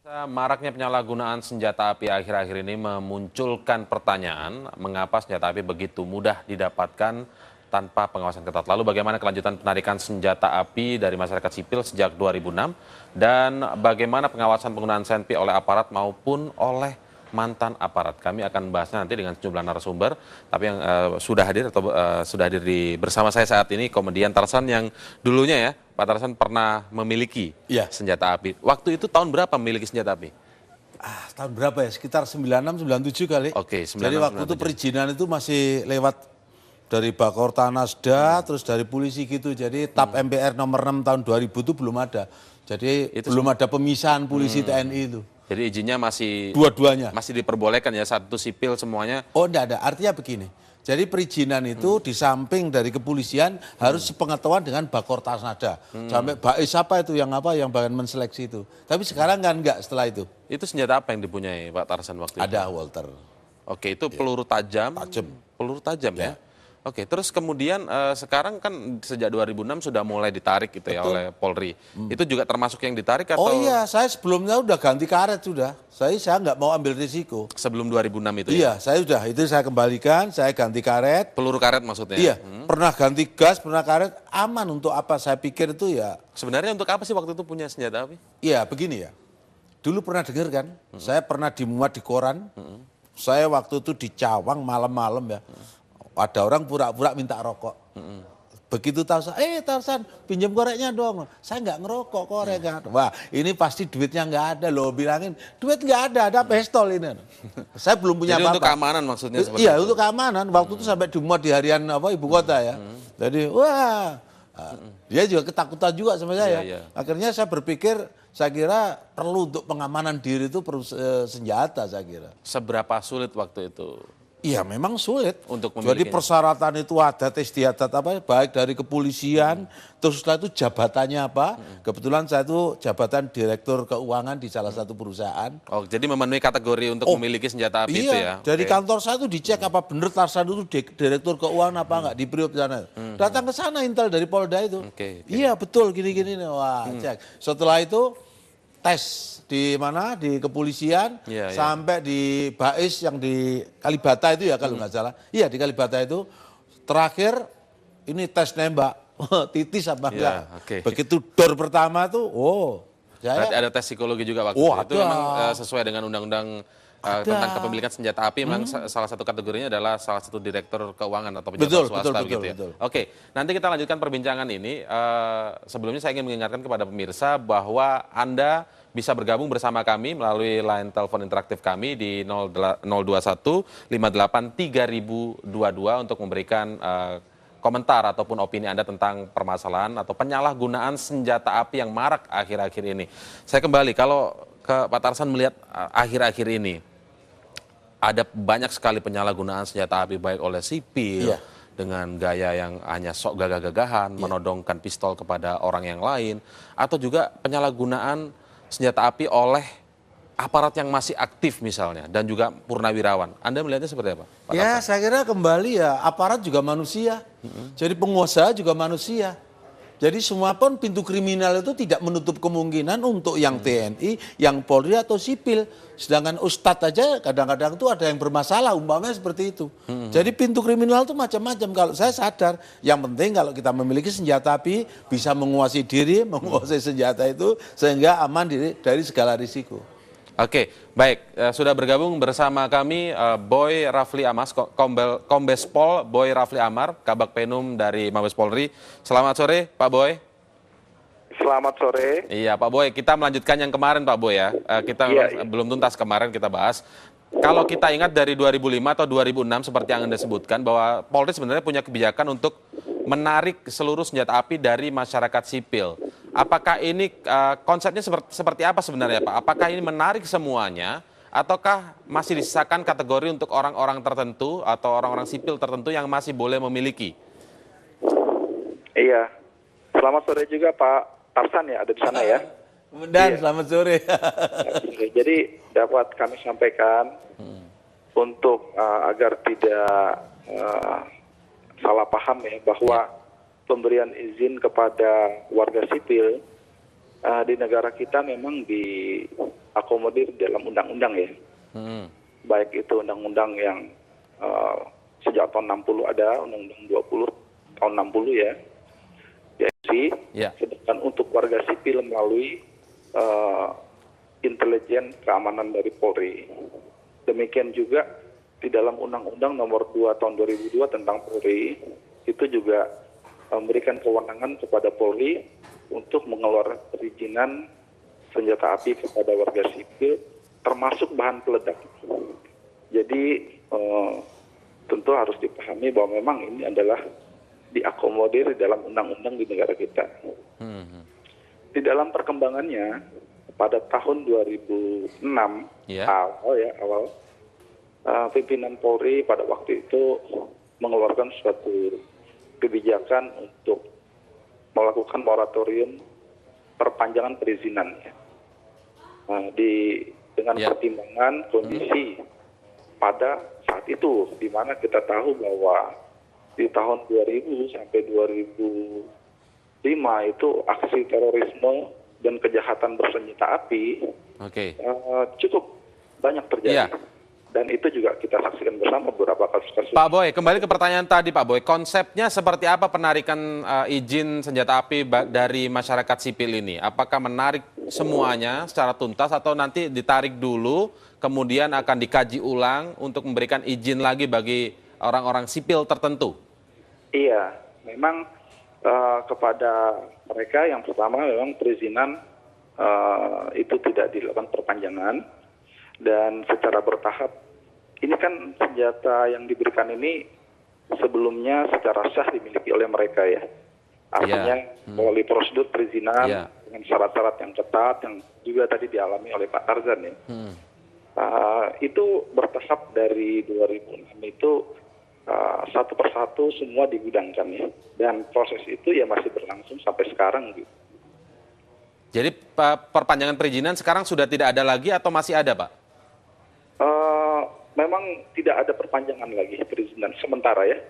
Maraknya penyalahgunaan senjata api akhir-akhir ini memunculkan pertanyaan mengapa senjata api begitu mudah didapatkan tanpa pengawasan ketat. Lalu bagaimana kelanjutan penarikan senjata api dari masyarakat sipil sejak 2006 dan bagaimana pengawasan penggunaan senpi oleh aparat maupun oleh mantan aparat. Kami akan bahasnya nanti dengan sejumlah narasumber, tapi yang sudah hadir atau sudah hadir bersama saya saat ini komedian Tarsan yang dulunya ya, Pak Tarsan pernah memiliki senjata api. Waktu itu tahun berapa memiliki senjata api? Tahun berapa ya? Sekitar 96, 97 kali. Oke, 96, Jadi waktu 97. itu perizinan itu masih lewat dari Bakorta Nasda, terus dari polisi gitu. Jadi TAP MPR nomor 6 tahun 2000 itu belum ada. Jadi itu belum ada pemisahan polisi TNI itu. Jadi izinnya masih dua-duanya masih diperbolehkan ya, satu sipil semuanya. Oh, enggak ada. Artinya begini. Jadi perizinan itu di samping dari kepolisian harus sepengetahuan dengan Bakorta Nasda. Sampai Bais apa itu yang bagian menseleksi itu. Tapi sekarang kan enggak setelah itu. Itu senjata apa yang dipunyai Pak Tarsan waktu itu? Ada Walter. Oke, itu peluru tajam. Peluru tajam ya. Oke, terus kemudian sekarang kan sejak 2006 sudah mulai ditarik gitu ya oleh Polri. Itu juga termasuk yang ditarik atau? Oh iya, saya sebelumnya udah ganti karet sudah. Saya nggak mau ambil risiko. Sebelum 2006 itu iya, ya? saya sudah. Itu saya kembalikan, saya ganti karet. Peluru karet maksudnya? Iya, pernah ganti gas, pernah karet. Aman untuk apa? Saya pikir itu ya. Sebenarnya untuk apa sih waktu itu punya senjata api? Iya, begini ya. Dulu pernah dengar kan, saya pernah dimuat di koran. Saya waktu itu di Cawang malam-malam ya. Ada orang pura-pura minta rokok. Begitu tahu saya, Tarsan pinjam koreknya dong. Saya nggak ngerokok korek kan. Wah, ini pasti duitnya nggak ada loh. Bilangin, duit nggak ada pistol ini. Saya belum punya apa-apa. Jadi untuk keamanan maksudnya seperti iya, itu? untuk keamanan. Waktu itu sampai dimuat di harian ibu kota ya. Jadi, wah, dia juga ketakutan juga sama saya. Akhirnya saya berpikir, saya kira perlu untuk pengamanan diri itu perlu senjata saya kira. Seberapa sulit waktu itu? Iya memang sulit. Untuk jadi persyaratan itu ada tes diadat apa baik dari kepolisian, terus setelah itu jabatannya apa. Kebetulan saya itu jabatan direktur keuangan di salah satu perusahaan. Oh, jadi memenuhi kategori untuk memiliki senjata api itu ya? Dari kantor saya itu dicek apa benar Tarsan itu direktur keuangan apa enggak di Priok sana. Datang ke sana intel dari Polda itu. Iya betul gini-gini. Wah, cek. Setelah itu tes di mana di kepolisian sampai di Bais yang di Kalibata itu ya kalau nggak salah. Iya di Kalibata itu terakhir ini tes nembak titis apa enggak. Begitu dor pertama tuh berarti ada tes psikologi juga waktu itu. Itu memang sesuai dengan undang-undang tentang kepemilikan senjata api. Memang salah satu kategorinya adalah salah satu direktur keuangan atau pejabat swasta begitu ya. Oke, nanti kita lanjutkan perbincangan ini. Sebelumnya saya ingin mengingatkan kepada pemirsa bahwa Anda bisa bergabung bersama kami melalui line telepon interaktif kami di 021 58 3022 untuk memberikan komentar ataupun opini Anda tentang permasalahan atau penyalahgunaan senjata api yang marak akhir-akhir ini. Saya kembali, kalau ke Pak Tarsan melihat akhir-akhir ini, ada banyak sekali penyalahgunaan senjata api baik oleh sipil, dengan gaya yang hanya sok gagah-gagahan, menodongkan pistol kepada orang yang lain, atau juga penyalahgunaan senjata api oleh aparat yang masih aktif misalnya dan juga purnawirawan. Anda melihatnya seperti apa, Pak Tarsan? Saya kira kembali ya aparat juga manusia. Jadi pengusaha juga manusia. Jadi semua pun pintu kriminal itu tidak menutup kemungkinan untuk yang TNI, yang Polri atau sipil. Sedangkan Ustadz aja kadang-kadang itu ada yang bermasalah, umpamanya seperti itu. Jadi pintu kriminal itu macam-macam. Kalau saya sadar, yang penting kalau kita memiliki senjata api, bisa menguasai diri, menguasai senjata itu, sehingga aman dari segala risiko. Oke, baik. Sudah bergabung bersama kami Boy Rafli Amas, Kombes Pol Boy Rafli Amar, Kabak Penum dari Mabes Polri. Selamat sore, Pak Boy. Selamat sore. Iya, Pak Boy. Kita melanjutkan yang kemarin, Pak Boy ya. Kita belum tuntas kemarin kita bahas. Kalau kita ingat dari 2005 atau 2006 seperti yang Anda sebutkan bahwa Polri sebenarnya punya kebijakan untuk menarik seluruh senjata api dari masyarakat sipil. Apakah ini konsepnya seperti apa sebenarnya Pak? Apakah ini menarik semuanya ataukah masih disisakan kategori untuk orang-orang tertentu atau orang-orang sipil tertentu yang masih boleh memiliki? Iya. Selamat sore juga Pak Tarsan ya, ada di sana ya. Dan selamat sore. Jadi dapat kami sampaikan untuk agar tidak salah paham ya bahwa pemberian izin kepada warga sipil di negara kita memang diakomodir dalam undang-undang ya. Baik itu undang-undang yang sejak tahun 60 ada, undang-undang 20 tahun 60 ya, sedangkan untuk warga sipil melalui intelijen keamanan dari Polri. Demikian juga di dalam Undang-Undang Nomor 2 Tahun 2002 tentang Polri, itu juga memberikan kewenangan kepada Polri untuk mengeluarkan perizinan senjata api kepada warga sipil, termasuk bahan peledak. Jadi tentu harus dipahami bahwa memang ini adalah diakomodir dalam undang-undang di negara kita. Di dalam perkembangannya, pada tahun 2006 awal pimpinan Polri pada waktu itu mengeluarkan suatu kebijakan untuk melakukan moratorium perpanjangan perizinan. Dengan pertimbangan kondisi pada saat itu, di mana kita tahu bahwa di tahun 2000 sampai 2005 itu aksi terorisme dan kejahatan bersenjata api cukup banyak terjadi. Dan itu juga kita saksikan bersama beberapa kasus-kasus. Pak Boy, kembali ke pertanyaan tadi Pak Boy, konsepnya seperti apa penarikan izin senjata api dari masyarakat sipil ini? Apakah menarik semuanya secara tuntas atau nanti ditarik dulu, kemudian akan dikaji ulang untuk memberikan izin lagi bagi orang-orang sipil tertentu? Iya, memang kepada mereka yang pertama memang perizinan itu tidak dilakukan perpanjangan, dan secara bertahap. Ini kan senjata yang diberikan ini sebelumnya secara sah dimiliki oleh mereka ya. Artinya melalui prosedur perizinan dengan syarat-syarat yang ketat yang juga tadi dialami oleh Pak Tarzan ya. Itu bertahap dari 2006 itu satu persatu semua digudangkan ya. Dan proses itu ya masih berlangsung sampai sekarang gitu. Jadi perpanjangan perizinan sekarang sudah tidak ada lagi atau masih ada Pak? Memang tidak ada perpanjangan lagi perizinan sementara ya.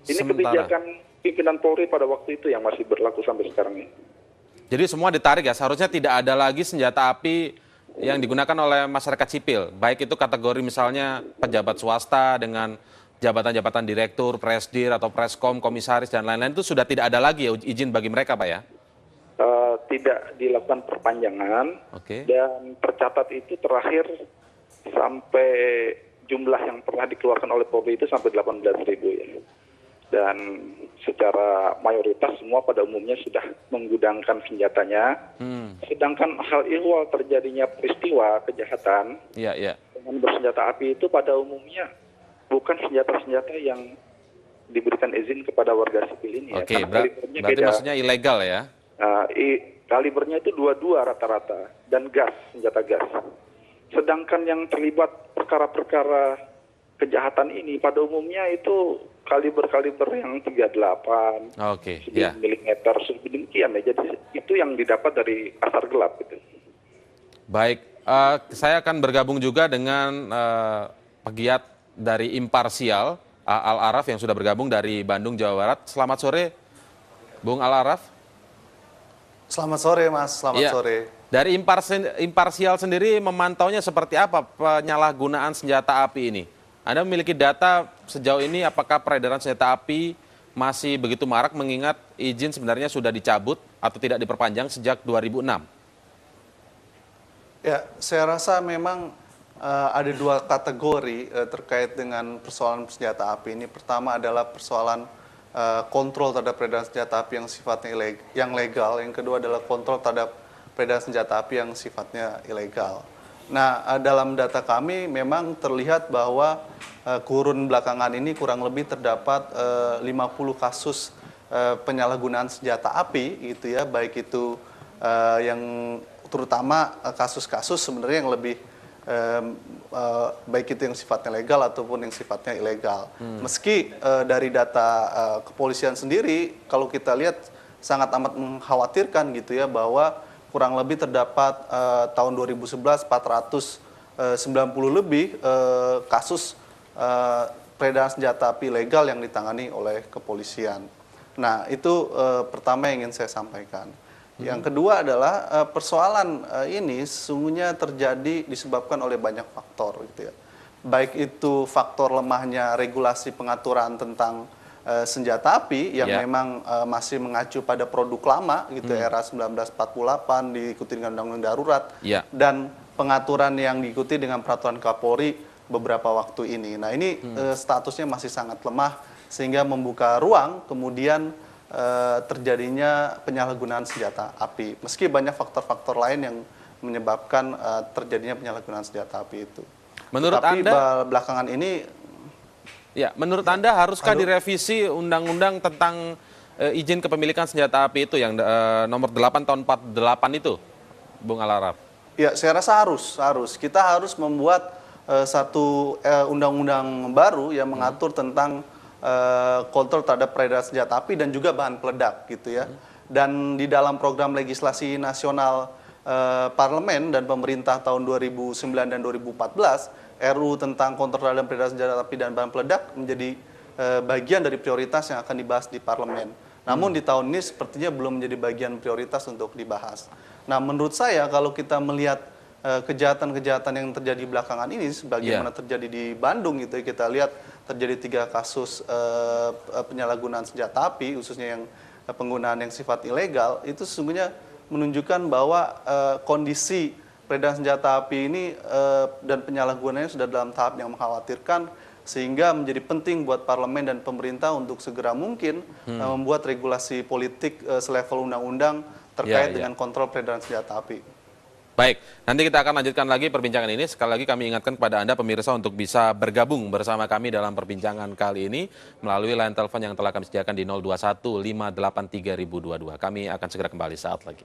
Ini kebijakan pimpinan Polri pada waktu itu yang masih berlaku sampai sekarang ini. Jadi semua ditarik ya, seharusnya tidak ada lagi senjata api yang digunakan oleh masyarakat sipil. Baik itu kategori misalnya pejabat swasta dengan jabatan-jabatan direktur, presdir atau preskom, komisaris dan lain-lain, itu sudah tidak ada lagi ya izin bagi mereka Pak ya? Tidak dilakukan perpanjangan dan tercatat itu terakhir sampai jumlah yang pernah dikeluarkan oleh Polri itu sampai 18.000 ya. Dan secara mayoritas semua pada umumnya sudah menggudangkan senjatanya. Sedangkan hal ihwal terjadinya peristiwa kejahatan dengan bersenjata api itu pada umumnya bukan senjata-senjata yang diberikan izin kepada warga sipil ini ya. Berarti beda. Maksudnya ilegal ya? Kalibernya itu 22 rata-rata dan gas, senjata gas. Sedangkan yang terlibat perkara-perkara kejahatan ini pada umumnya itu kaliber-kaliber yang 38, milimeter, demikian ya. Jadi itu yang didapat dari pasar gelap gitu. Baik, saya akan bergabung juga dengan pegiat dari Imparsial, Al-Araf yang sudah bergabung dari Bandung, Jawa Barat. Selamat sore, Bung Al-Araf. Selamat sore Mas, selamat sore. Dari Imparsial sendiri memantaunya seperti apa penyalahgunaan senjata api ini? Anda memiliki data sejauh ini apakah peredaran senjata api masih begitu marak mengingat izin sebenarnya sudah dicabut atau tidak diperpanjang sejak 2006? Ya, saya rasa memang ada dua kategori terkait dengan persoalan senjata api ini. Pertama adalah persoalan kontrol terhadap peredaran senjata api yang sifatnya legal. Yang kedua adalah kontrol terhadap peredaran senjata api yang sifatnya ilegal. Nah, dalam data kami memang terlihat bahwa kurun belakangan ini kurang lebih terdapat 50 kasus penyalahgunaan senjata api gitu ya, baik itu yang terutama kasus-kasus sebenarnya yang lebih baik itu yang sifatnya legal ataupun yang sifatnya ilegal. Meski dari data kepolisian sendiri kalau kita lihat sangat amat mengkhawatirkan gitu ya, bahwa kurang lebih terdapat tahun 2011 490 lebih kasus peredaran senjata api legal yang ditangani oleh kepolisian. Nah, itu pertama yang ingin saya sampaikan. Yang kedua adalah persoalan ini sesungguhnya terjadi disebabkan oleh banyak faktor gitu ya. Baik itu faktor lemahnya regulasi pengaturan tentang senjata api yang memang masih mengacu pada produk lama gitu era 1948 diikuti dengan undang-undang darurat dan pengaturan yang diikuti dengan peraturan Kapolri beberapa waktu ini. Nah, ini statusnya masih sangat lemah sehingga membuka ruang kemudian terjadinya penyalahgunaan senjata api. Meski banyak faktor-faktor lain yang menyebabkan terjadinya penyalahgunaan senjata api itu. Menurut Tapi Anda, belakangan ini, ya, menurut Anda haruskah direvisi undang-undang tentang izin kepemilikan senjata api itu yang nomor 8 tahun 48 itu, Bung Al-Araf? ya saya rasa harus. Kita harus membuat satu undang-undang baru yang mengatur tentang kontrol terhadap peredaran senjata api dan juga bahan peledak gitu ya. Dan di dalam program legislasi nasional parlemen dan pemerintah tahun 2009 dan 2014, RU tentang kontrol terhadap peredaran senjata api dan bahan peledak menjadi bagian dari prioritas yang akan dibahas di parlemen. Namun di tahun ini sepertinya belum menjadi bagian prioritas untuk dibahas. Nah, menurut saya kalau kita melihat kejahatan-kejahatan yang terjadi belakangan ini, sebagaimana terjadi di Bandung gitu, kita lihat terjadi 3 kasus penyalahgunaan senjata api, khususnya yang penggunaan yang sifat ilegal, itu sesungguhnya menunjukkan bahwa kondisi peredaran senjata api ini dan penyalahgunaannya sudah dalam tahap yang mengkhawatirkan, sehingga menjadi penting buat parlemen dan pemerintah untuk segera mungkin membuat regulasi politik selevel undang-undang terkait dengan kontrol peredaran senjata api. Baik, nanti kita akan lanjutkan lagi perbincangan ini. Sekali lagi kami ingatkan kepada Anda pemirsa untuk bisa bergabung bersama kami dalam perbincangan kali ini melalui line telepon yang telah kami sediakan di 021 583 1022. Kami akan segera kembali saat lagi.